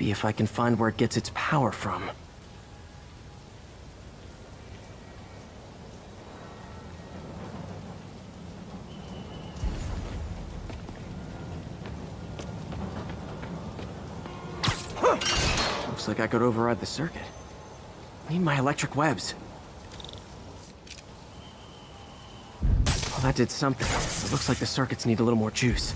Maybe if I can find where it gets its power from. Looks like I could override the circuit. Need my electric webs. Well, that did something. It looks like the circuits need a little more juice.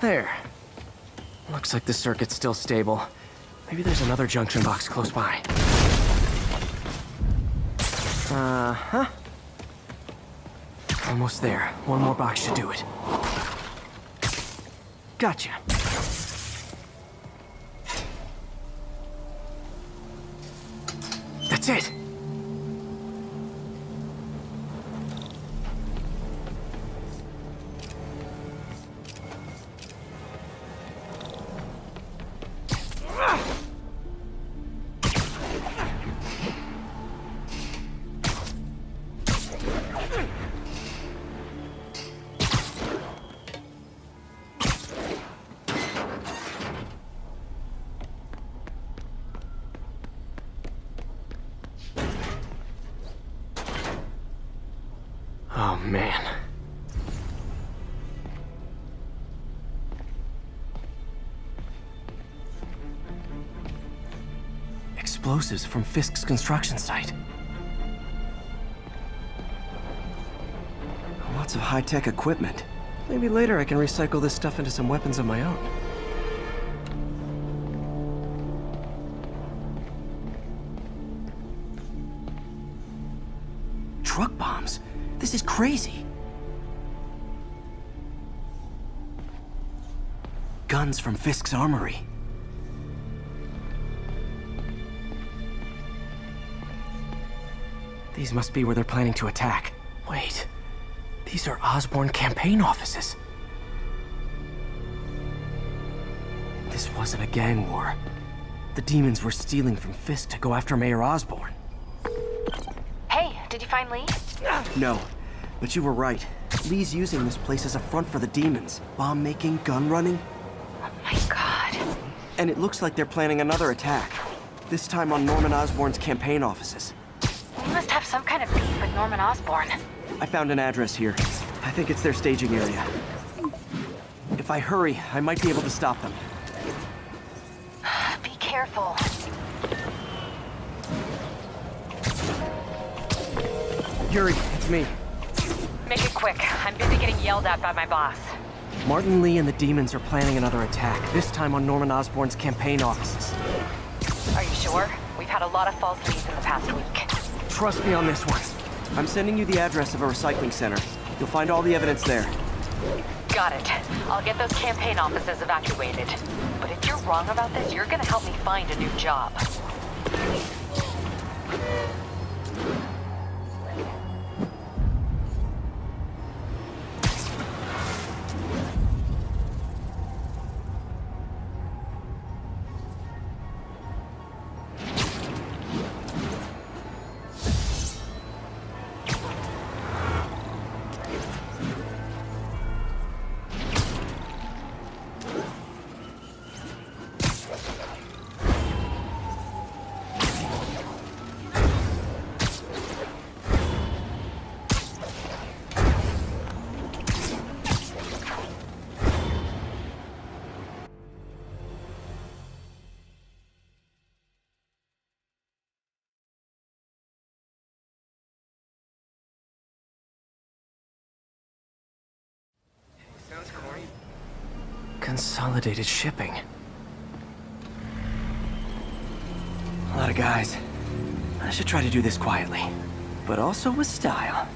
There. Looks like the circuit's still stable. Maybe there's another junction box close by. Uh-huh. Almost there. One more box should do it. Gotcha. That's it. Oh, man. Explosives from Fisk's construction site. Lots of high-tech equipment. Maybe later I can recycle this stuff into some weapons of my own. Truck bombs? This is crazy. Guns from Fisk's armory. These must be where they're planning to attack. Wait, these are Osborn campaign offices. This wasn't a gang war. The demons were stealing from Fisk to go after Mayor Osborn. Hey, did you find Lee? No, but you were right. Lee's using this place as a front for the demons. Bomb-making, gun-running. Oh my god. And it looks like they're planning another attack. This time on Norman Osborn's campaign offices. We must have some kind of beef with Norman Osborn. I found an address here. I think it's their staging area. If I hurry, I might be able to stop them. Be careful. Yuri, it's me. Make it quick. I'm busy getting yelled at by my boss. Martin Lee and the demons are planning another attack, this time on Norman Osborn's campaign offices. Are you sure? We've had a lot of false leads in the past week. Trust me on this one. I'm sending you the address of a recycling center. You'll find all the evidence there. Got it. I'll get those campaign offices evacuated. But if you're wrong about this, you're gonna help me find a new job. Consolidated shipping. A lot of guys. I should try to do this quietly, but also with style.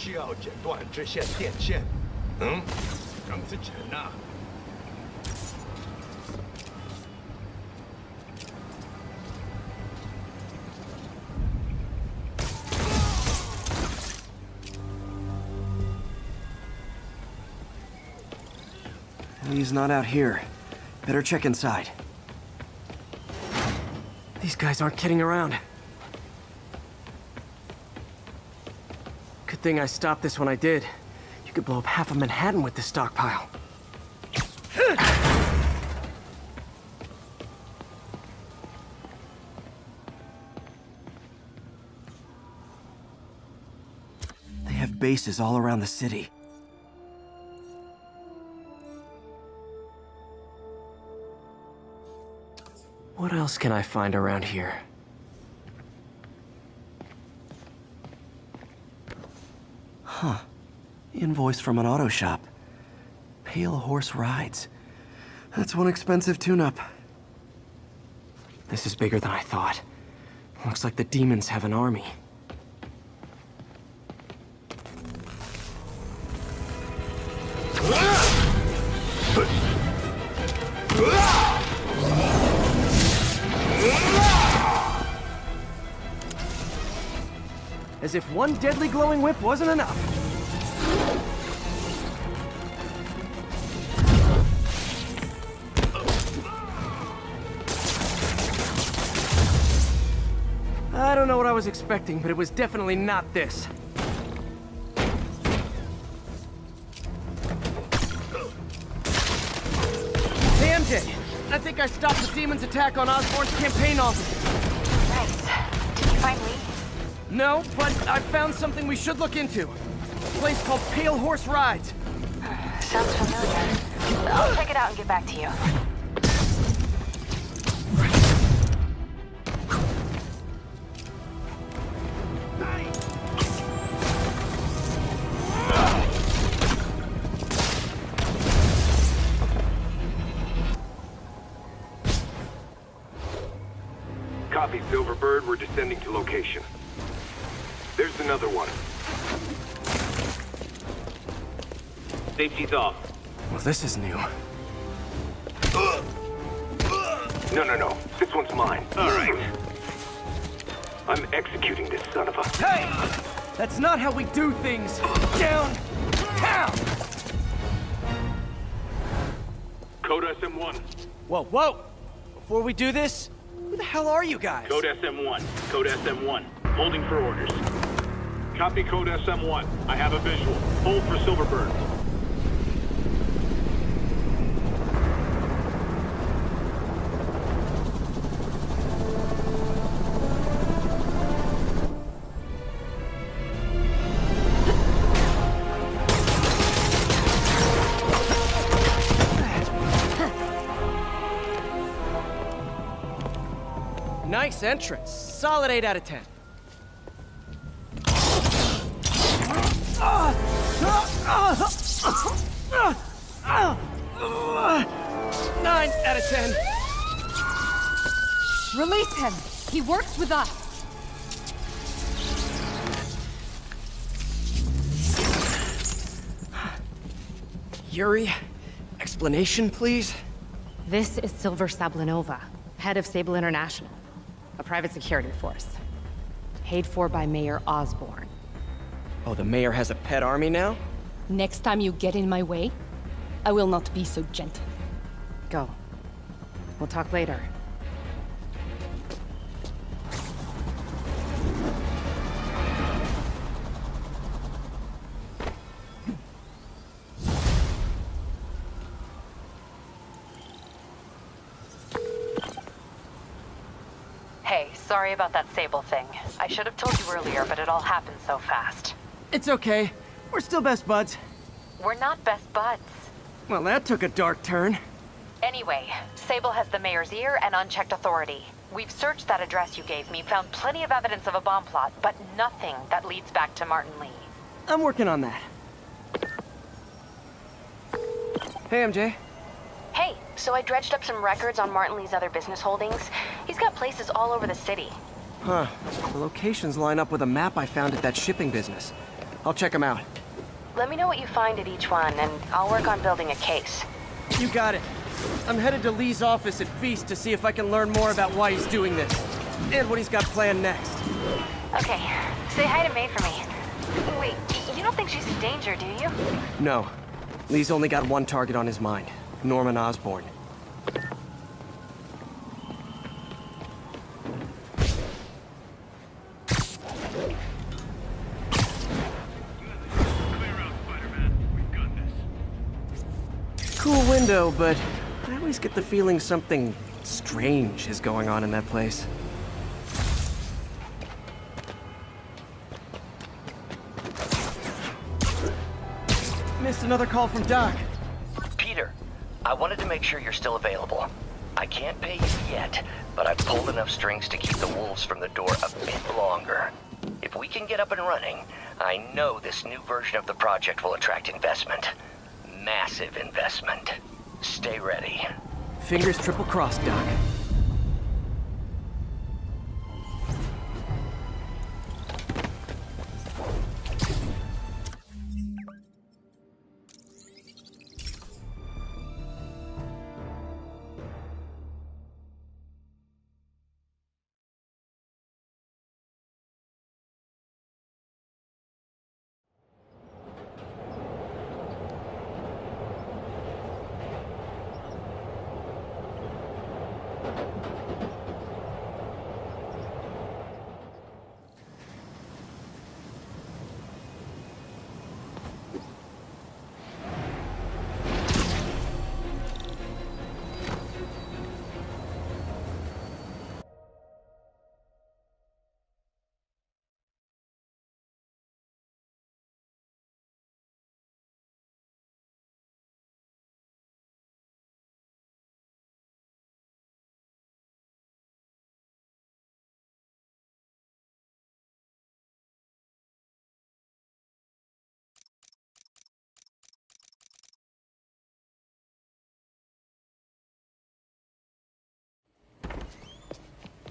需要剪断这线电线。张子晨呐、He's not out here. Better check inside. These guys aren't kidding around. Good thing I stopped this when I did. You could blow up half of Manhattan with this stockpile. They have bases all around the city. What else can I find around here? Huh. Invoice from an auto shop. Pale Horse Rides. That's one expensive tune-up. This is bigger than I thought. Looks like the demons have an army. As if one deadly glowing whip wasn't enough. I don't know what I was expecting, but it was definitely not this. Hey, MJ, I think I stopped the demon's attack on Osborn's campaign office. Nice. Did you find Lee? No, but I found something we should look into. A place called Pale Horse Rides. Sounds familiar. I'll check it out and get back to you. Copy, Silverbird. We're descending to location. There's another one. Safety's off. Well, this is new. No. This one's mine. All right. I'm executing this son of a... Hey! That's not how we do things! Downtown! Code SM1. Whoa! Before we do this, who the hell are you guys? Code SM1. Code SM1. Holding for orders. Copy Code SM1. I have a visual. Hold for Silverbird. Nice entrance. Solid 8 out of 10. 9 out of 10. Release him! He works with us! Yuri, explanation, please? This is Silver Sablinova, head of Sable International, a private security force. Paid for by Mayor Osborn. Oh, the mayor has a pet army now? Next time you get in my way, I will not be so gentle. Go. We'll talk later. Hey, sorry about that Sable thing. I should have told you earlier, but it all happened so fast. It's okay. We're still best buds. We're not best buds. Well, that took a dark turn. Anyway, Sable has the mayor's ear and unchecked authority. We've searched that address you gave me, found plenty of evidence of a bomb plot, but nothing that leads back to Martin Lee. I'm working on that. Hey, MJ. Hey, so I dredged up some records on Martin Lee's other business holdings. He's got places all over the city. Huh. The locations line up with a map I found at that shipping business. I'll check them out. Let me know what you find at each one, and I'll work on building a case. You got it. I'm headed to Lee's office at Feast to see if I can learn more about why he's doing this. And what he's got planned next. Okay, say hi to May for me. Wait, you don't think she's in danger, do you? No. Lee's only got one target on his mind. Norman Osborn. Cool window, but I always get the feeling something strange is going on in that place. Missed another call from Doc. Peter, I wanted to make sure you're still available. I can't pay you yet, but I've pulled enough strings to keep the wolves from the door a bit longer. If we can get up and running, I know this new version of the project will attract investment. Massive investment. Stay ready. Fingers triple crossed, Doc.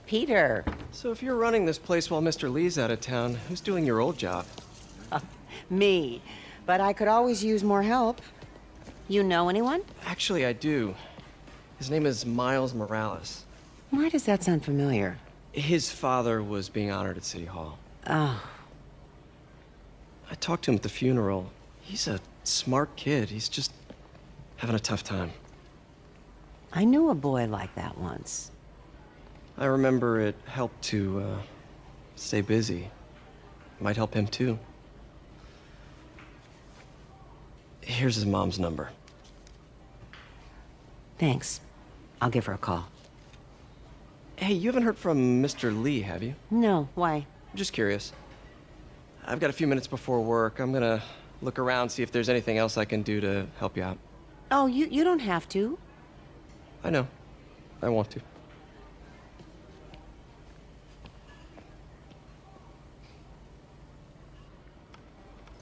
Peter. So if you're running this place while Mr. Lee's out of town, who's doing your old job? Me. But I could always use more help. You know anyone? Actually, I do. His name is Miles Morales. Why does that sound familiar? His father was being honored at City Hall. Oh. I talked to him at the funeral. He's a smart kid. He's just having a tough time. I knew a boy like that once. I remember it helped to, stay busy. Might help him, too. Here's his mom's number. Thanks. I'll give her a call. Hey, you haven't heard from Mr. Lee, have you? No, why? Just curious. I've got a few minutes before work. I'm gonna look around, see if there's anything else I can do to help you out. Oh, you don't have to. I know. I want to.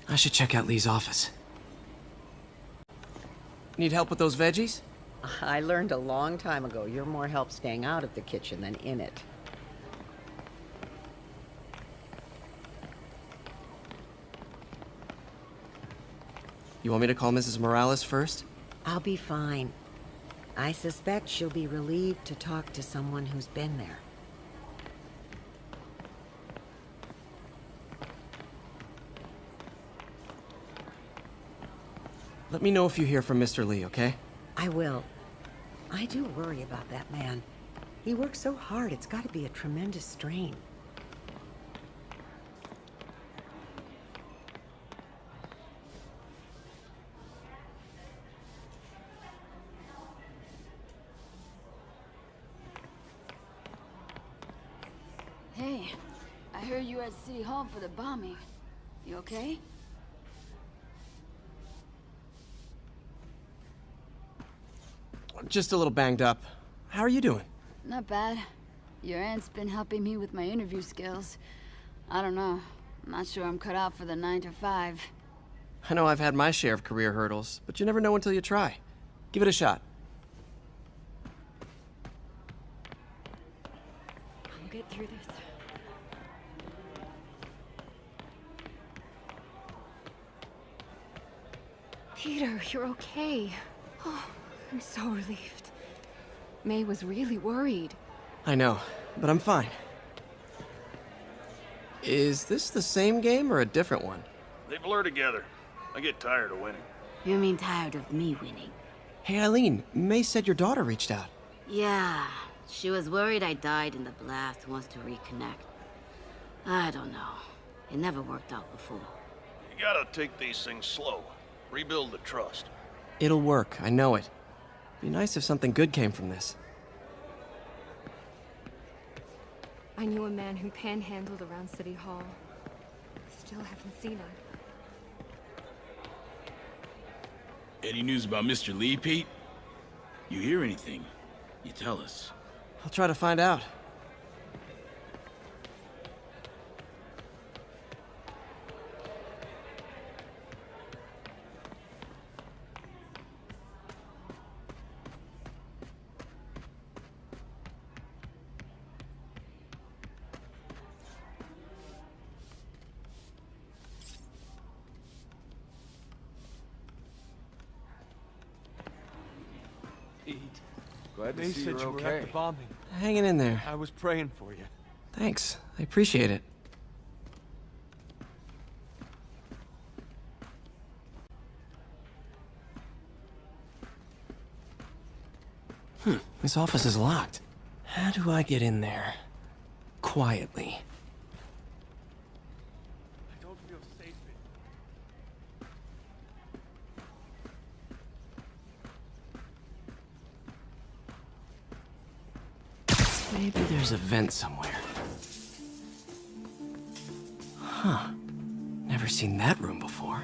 I should check out Lee's office. Need help with those veggies? I learned a long time ago you're more help staying out of the kitchen than in it. You want me to call Mrs. Morales first? I'll be fine. I suspect she'll be relieved to talk to someone who's been there. Let me know if you hear from Mr. Lee, okay? I will. I do worry about that man. He works so hard, it's got to be a tremendous strain. Hey, I heard you were at City Hall for the bombing. You okay? Just a little banged up. How are you doing? Not bad. Your aunt's been helping me with my interview skills. I don't know. I'm not sure I'm cut out for the 9 to 5. I know I've had my share of career hurdles, but you never know until you try. Give it a shot. I'll get through this. you're okay. Oh, I'm so relieved. May was really worried. I know, but I'm fine. Is this the same game or a different one? They blur together. I get tired of winning. You mean tired of me winning? Hey, Eileen, May said your daughter reached out. Yeah, she was worried I died in the blast, wants to reconnect. I don't know. It never worked out before. You gotta take these things slow. Rebuild the trust. It'll work, I know it. Be nice if something good came from this. I knew a man who panhandled around City Hall. Still haven't seen him. Any news about Mr. Lee, Pete? You hear anything? You tell us. I'll try to find out. Pete, glad to see you're okay. At the bombing. Hanging in there. I was praying for you. Thanks, I appreciate it. This office is locked. How do I get in there? Quietly. I don't feel safe in. Maybe there's a vent somewhere. Huh. Never seen that room before.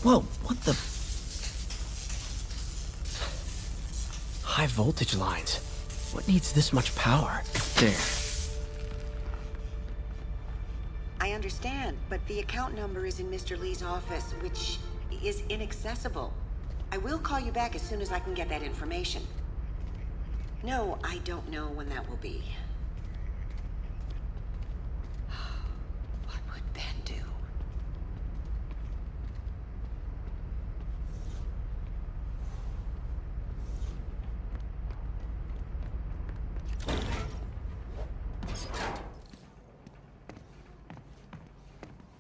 Whoa, what the? High voltage lines. What needs this much power? There. I understand, but the account number is in Mr. Lee's office, which is inaccessible. I will call you back as soon as I can get that information. No, I don't know when that will be. What would Ben do?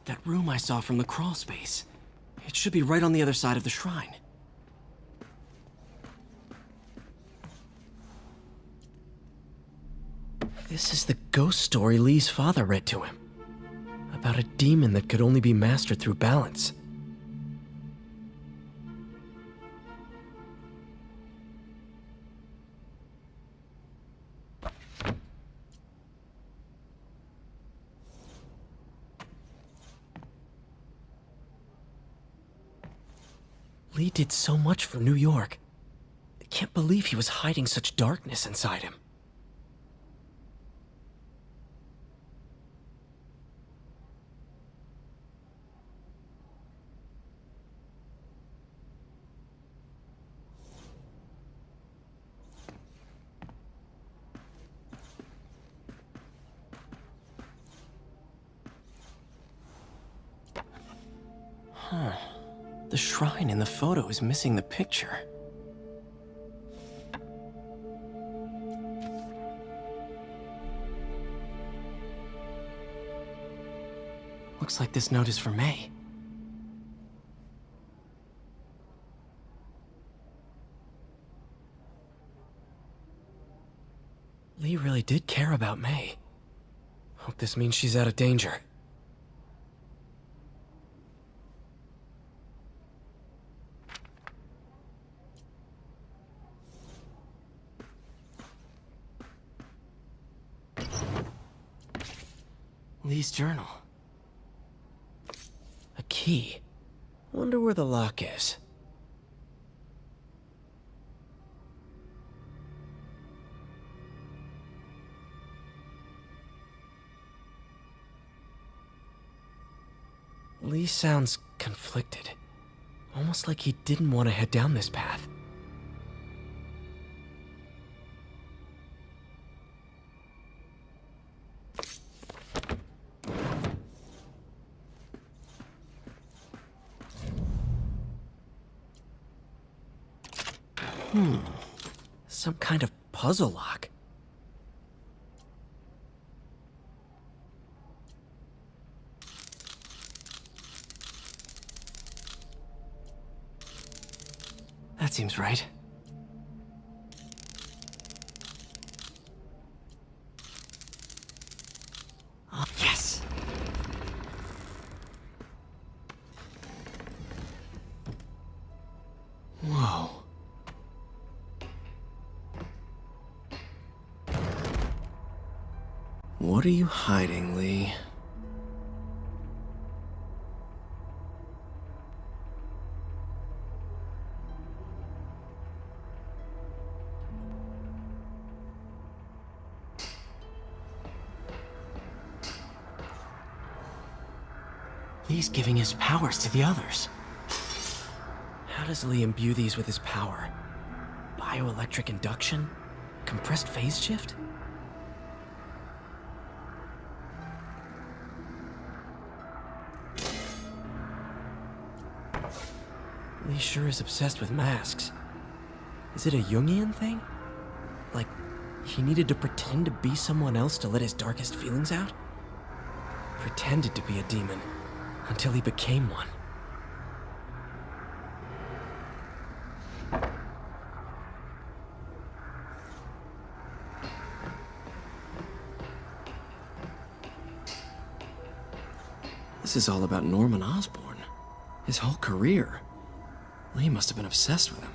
That room I saw from the crawl space. It should be right on the other side of the shrine. This is the ghost story Lee's father read to him. About a demon that could only be mastered through balance. Lee did so much for New York. I can't believe he was hiding such darkness inside him. Huh. The shrine in the photo is missing the picture. Looks like this note is for May. Lee really did care about May. Hope this means she's out of danger. Lee's journal. A key. Wonder where the lock is. Lee sounds conflicted. Almost like he didn't want to head down this path. Some kind of puzzle lock. That seems right. Oh, yes! Whoa. What are you hiding, Lee? Lee's giving his powers to the others. How does Lee imbue these with his power? Bioelectric induction? Compressed phase shift? Lee sure is obsessed with masks. Is it a Jungian thing? Like, he needed to pretend to be someone else to let his darkest feelings out? Pretended to be a demon, until he became one. This is all about Norman Osborn. His whole career. Lee must have been obsessed with him.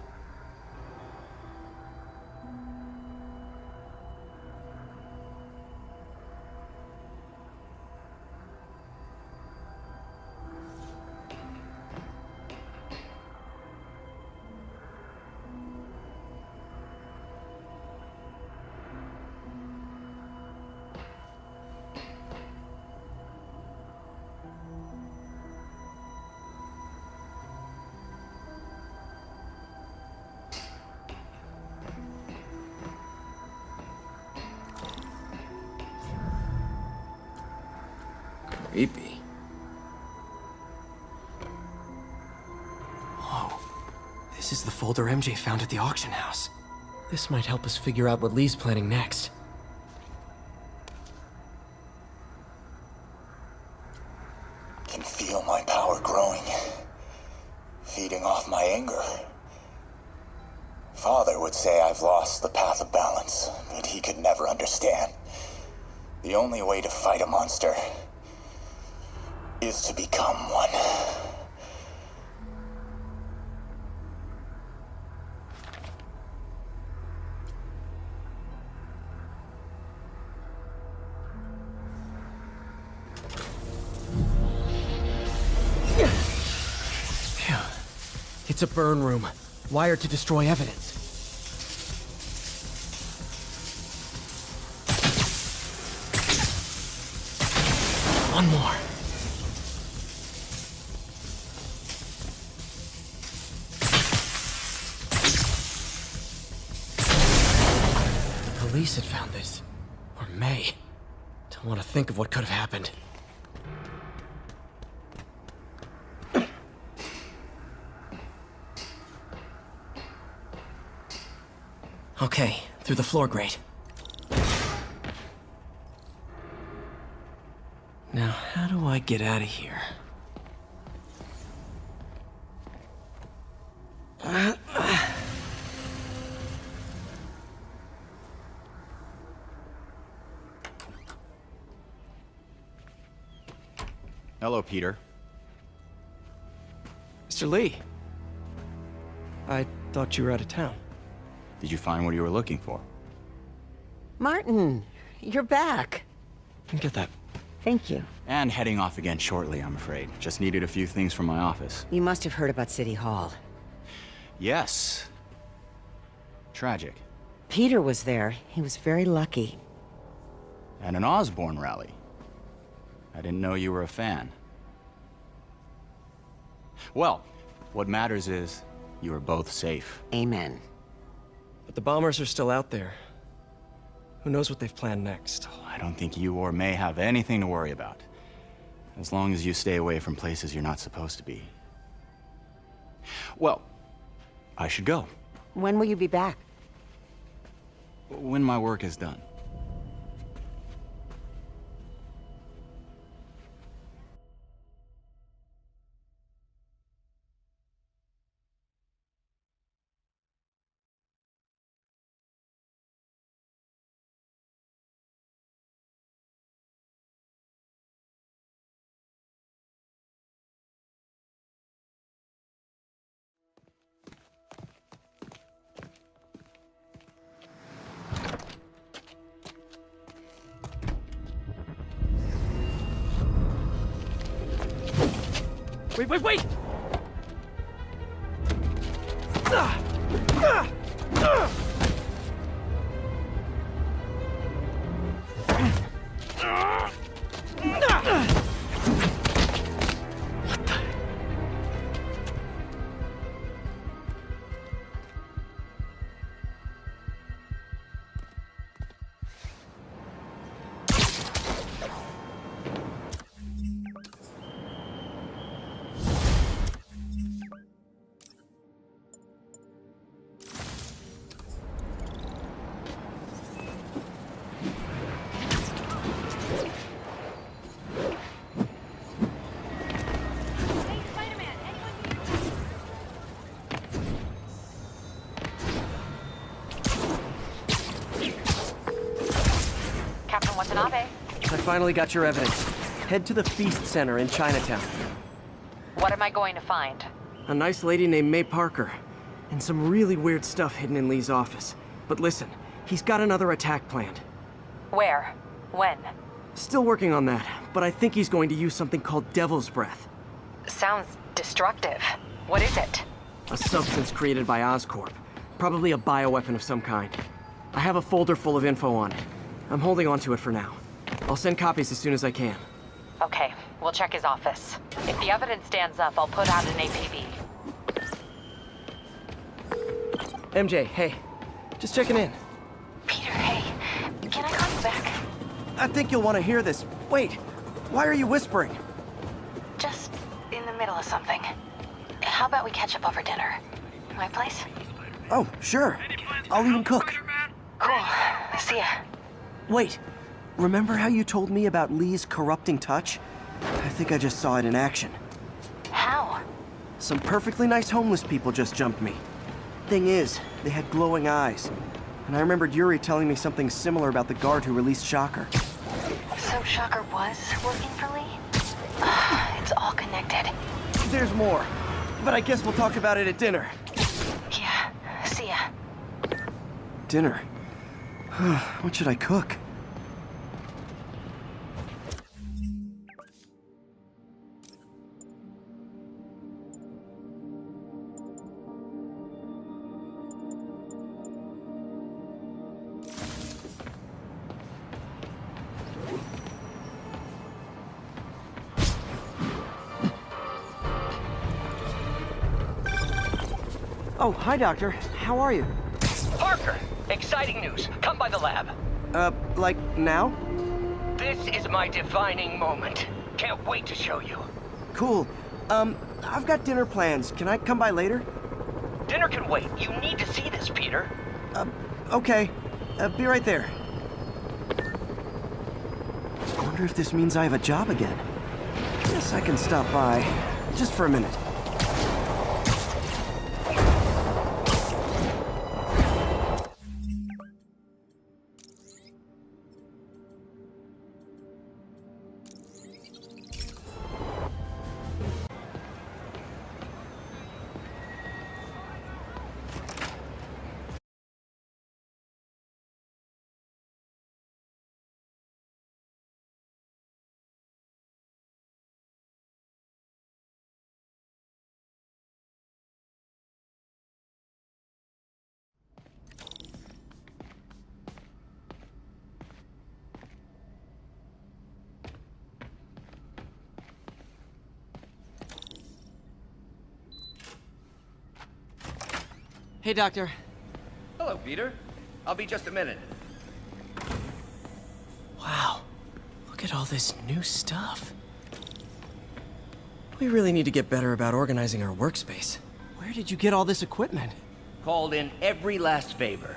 Creepy. Whoa. This is the folder MJ found at the auction house. This might help us figure out what Lee's planning next. Can feel my power growing, feeding off my anger. Father would say I've lost the path of balance, but he could never understand. The only way to fight a monster is to become one. Phew. It's a burn room, wired to destroy evidence. One more. Police had found this. Or May. Don't want to think of what could have happened. Okay, through the floor grate. Now, how do I get out of here? Hello, Peter. Mr. Lee. I thought you were out of town. Did you find what you were looking for? Martin, you're back. Get that. Thank you. And heading off again shortly, I'm afraid. Just needed a few things from my office. You must have heard about City Hall. Yes. Tragic. Peter was there. He was very lucky. And an Osborn rally. I didn't know you were a fan. Well, what matters is you are both safe. Amen. But the bombers are still out there. Who knows what they've planned next? I don't think you or May have anything to worry about. As long as you stay away from places you're not supposed to be. Well, I should go. When will you be back? When my work is done. Wait! Captain Watanabe, I finally got your evidence. Head to the Feast Center in Chinatown. what am I going to find? A nice lady named May Parker. And some really weird stuff hidden in Lee's office. But listen, he's got another attack planned. Where? When? Still working on that, but I think he's going to use something called Devil's Breath. Sounds destructive. What is it? A substance created by Oscorp. Probably a bioweapon of some kind. I have a folder full of info on it. I'm holding on to it for now. I'll send copies as soon as I can. Okay, we'll check his office. If the evidence stands up, I'll put out an APB. MJ, hey. Just checking in. Peter, hey. Can I call you back? I think you'll want to hear this. Wait, why are you whispering? Just in the middle of something. How about we catch up over dinner? My place? Oh, sure. I'll even cook. Cool. See ya. Wait, remember how you told me about Lee's corrupting touch? I think I just saw it in action. How? Some perfectly nice homeless people just jumped me. Thing is, they had glowing eyes. And I remembered Yuri telling me something similar about the guard who released Shocker. So Shocker was working for Lee? It's all connected. There's more, but I guess we'll talk about it at dinner. Yeah, see ya. Dinner? What should I cook? Oh, hi, Doctor. How are you? Parker! Exciting news. Come by the lab. Like now? This is my defining moment. Can't wait to show you. Cool. I've got dinner plans. Can I come by later? Dinner can wait. You need to see this, Peter. Okay. Be right there. I wonder if this means I have a job again. Guess I can stop by. Just for a minute. Hey, Doctor. Hello, Peter. I'll be just a minute. Wow. Look at all this new stuff. We really need to get better about organizing our workspace. Where did you get all this equipment? Called in every last favor.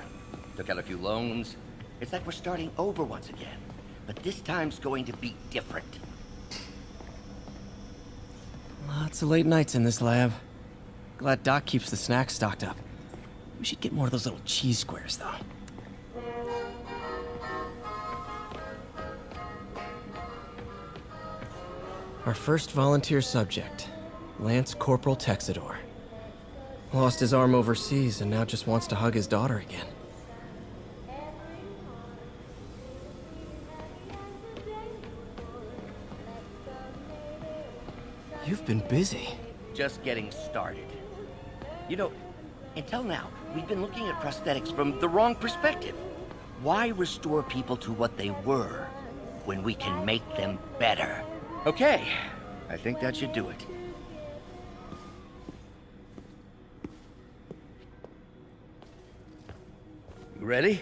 Took out a few loans. It's like we're starting over once again. But this time's going to be different. Lots of late nights in this lab. Glad Doc keeps the snacks stocked up. We should get more of those little cheese squares, though. Our first volunteer subject, Lance Corporal Texidor. Lost his arm overseas and now just wants to hug his daughter again. You've been busy. Just getting started. You know, until now, we've been looking at prosthetics from the wrong perspective. Why restore people to what they were when we can make them better? Okay, I think that should do it. You ready?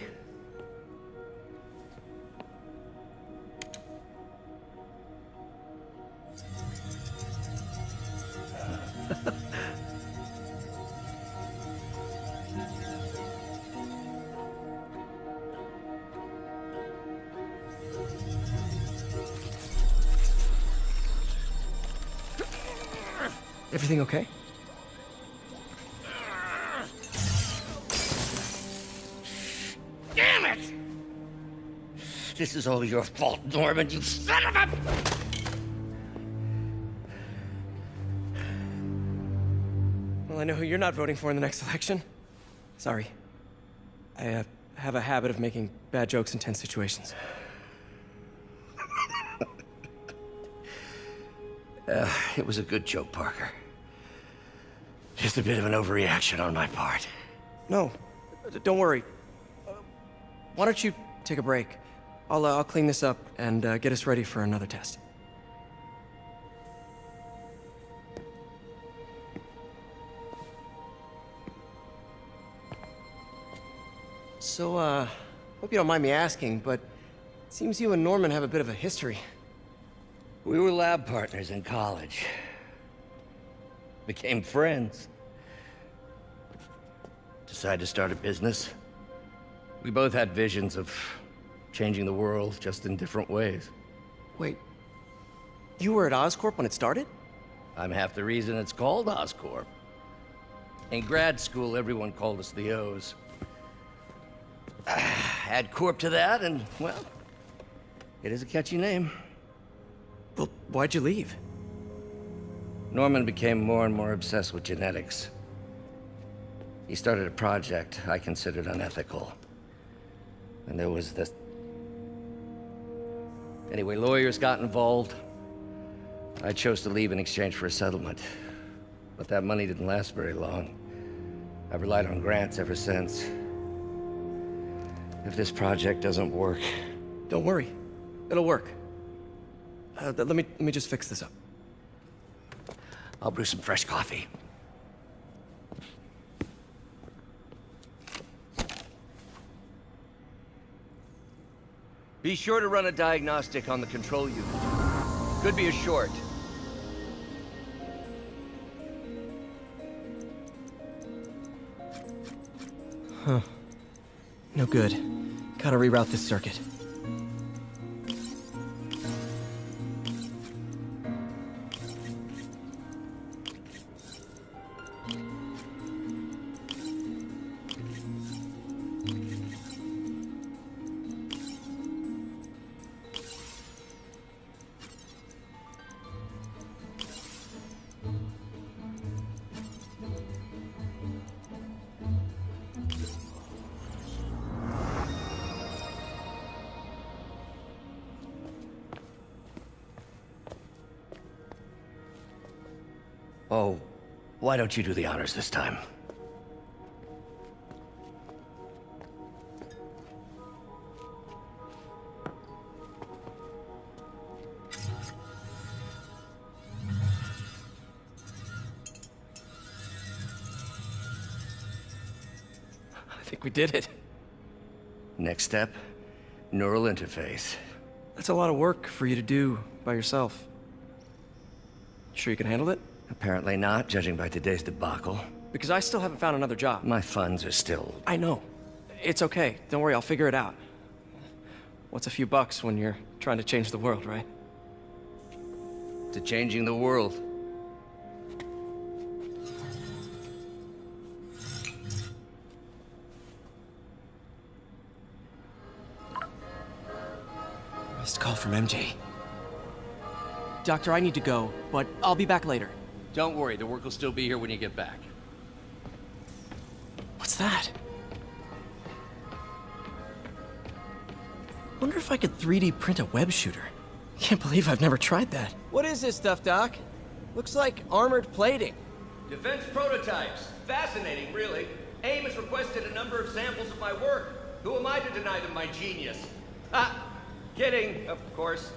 Everything okay? Damn it! This is all your fault, Norman, you son of a... Well, I know who you're not voting for in the next election. Sorry. I have a habit of making bad jokes in tense situations. It was a good joke, Parker. Just a bit of an overreaction on my part. No, don't worry. Why don't you take a break? I'll clean this up and get us ready for another test. So, hope you don't mind me asking, but it seems you and Norman have a bit of a history. We were lab partners in college. Became friends. Decided to start a business. We both had visions of changing the world, just in different ways. Wait, you were at Oscorp when it started? I'm half the reason it's called Oscorp. In grad school, everyone called us the O's. Add Corp to that, and, well, it is a catchy name. Well, why'd you leave? Norman became more and more obsessed with genetics. He started a project I considered unethical. And there was this... Anyway, lawyers got involved. I chose to leave in exchange for a settlement. But that money didn't last very long. I've relied on grants ever since. If this project doesn't work... Don't worry. It'll work. Let me just fix this up. I'll brew some fresh coffee. Be sure to run a diagnostic on the control unit. Could be a short. Huh. No good. Gotta reroute this circuit. Oh, why don't you do the honors this time? I think we did it. Next step, neural interface. That's a lot of work for you to do by yourself. Sure you can handle it? Apparently not, judging by today's debacle. because I still haven't found another job. My funds are still... I know. It's okay. Don't worry, I'll figure it out. What's a few bucks when you're trying to change the world, right? to changing the world. Missed call from MJ. Doctor, I need to go, but I'll be back later. Don't worry, the work will still be here when you get back. What's that? Wonder if I could 3D print a web shooter. Can't believe I've never tried that. What is this stuff, Doc? Looks like armored plating. Defense prototypes. Fascinating, really. AIM has requested a number of samples of my work. Who am I to deny them my genius? Ah, kidding, of course.